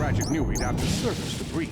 Ratchet knew he'd have to surface to breathe.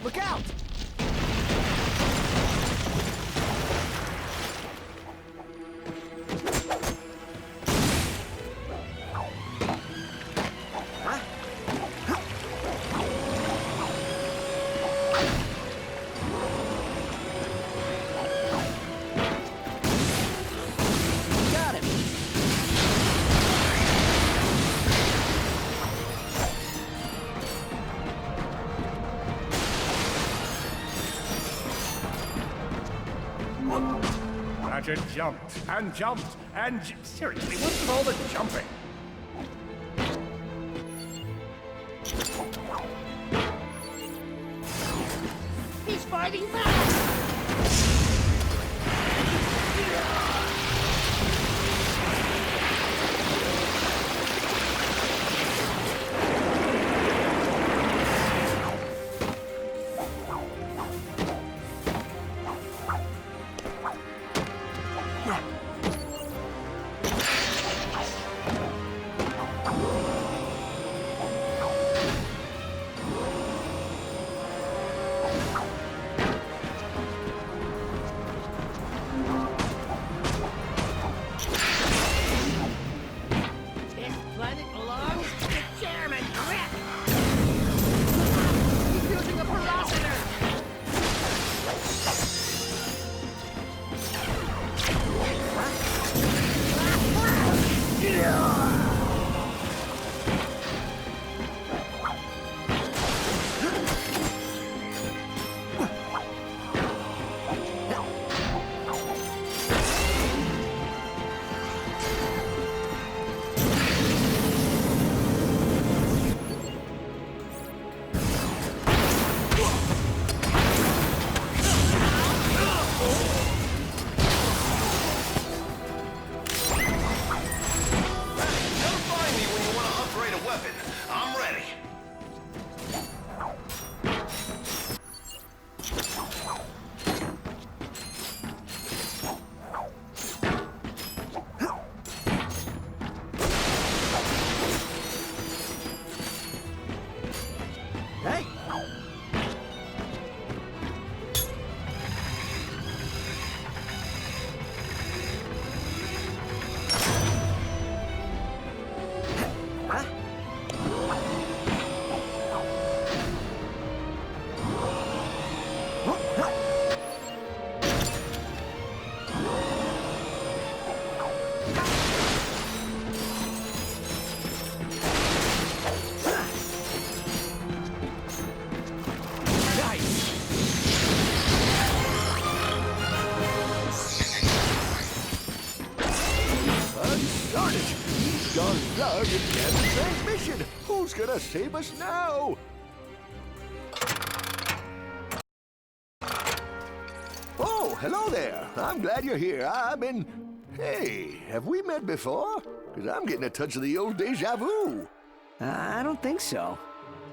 Look out! Got him! Ratchet jumped and jumped and seriously, what's with all the jumping? He's fighting back! target cannon transmission. Who's gonna save us now? Oh, hello there. I'm glad you're here. Hey, have we met before? Because I'm getting a touch of the old deja vu. I don't think so.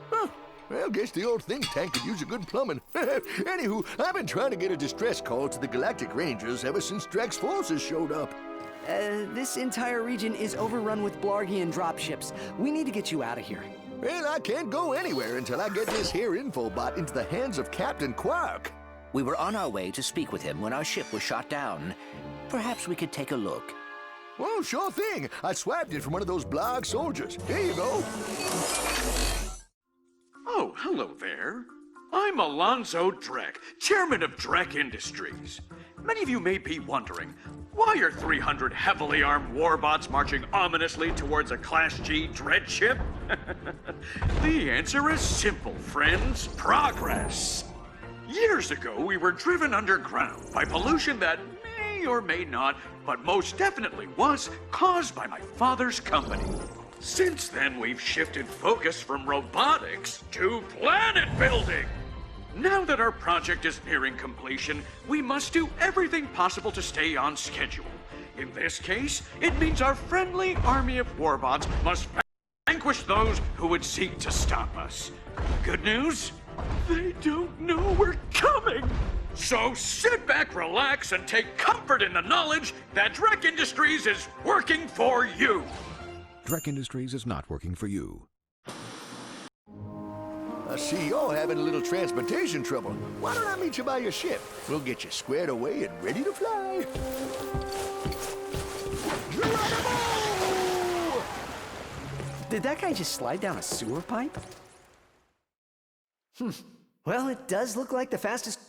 Huh. Well, guess the old think tank could use a good plumbing. Anywho, I've been trying to get a distress call to the Galactic Rangers ever since Drax's forces showed up. This entire region is overrun with Blargian dropships. We need to get you out of here. Well, I can't go anywhere until I get this here infobot into the hands of Captain Quark. We were on our way to speak with him when our ship was shot down. Perhaps we could take a look. Well, sure thing. I swapped it from one of those Blarg soldiers. Here you go. Oh, hello there. I'm Alonzo Drek, chairman of Drek Industries. Many of you may be wondering, why are 300 heavily armed warbots marching ominously towards a Class G dread ship? The answer is simple, friends. Progress. Years ago, we were driven underground by pollution that may or may not, but most definitely was, caused by my father's company. Since then, we've shifted focus from robotics to planet building. Now that our project is nearing completion, we must do everything possible to stay on schedule. In this case, it means our friendly army of warbots must vanquish those who would seek to stop us. Good news? They don't know we're coming! So sit back, relax, and take comfort in the knowledge that Drek Industries is working for you! Drek Industries is not working for you. I see you're having a little transportation trouble. Why don't I meet you by your ship? We'll get you squared away and ready to fly. Geronimo! Did that guy just slide down a sewer pipe? Well, it does look like the fastest...